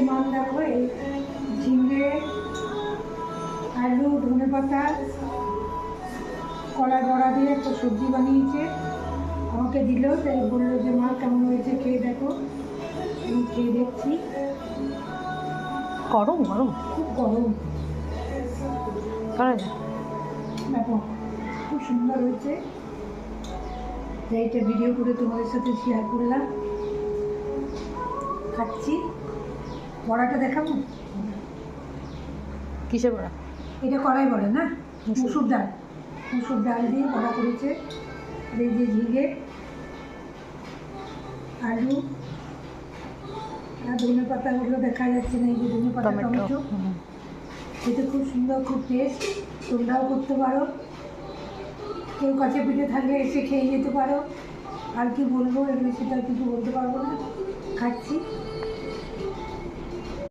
মাল দেখো, এই ঝিঙে, আলু, ধনেপাতা, কলার বড়া দিয়ে একটা সবজি বানিয়েছে, আমাকে দিল। তাই বললো যে মা কেমন হয়েছে খেয়ে দেখো। আমি খেয়ে দেখছি। গরম গরম খুব গরম, করা যায়। দেখো খুব সুন্দর হয়েছে। তাই এটা ভিডিও করে তোমাদের সাথে শেয়ার করলাম। খাচ্ছি। বড়াটা দেখাবো? কিসের বড়া? এটা কলাই বলে না, মুসুর ডাল। মুসুর ডাল দিয়ে বড়া করেছে। আর এই যে ঝিঙে, আলু আর ধনে পাতাগুলো দেখা যাচ্ছে না, এই যে ধনে পাতা, টমেটো। খেতে খুব সুন্দর, খুব টেস্ট। তোমরাও করতে পারো। কেউ কাছে পিঠে থাকলে এসে খেয়ে যেতে পারো। আর কি বলবো, এর বেশি তার কিছু বলতে পারবো না। খাচ্ছি।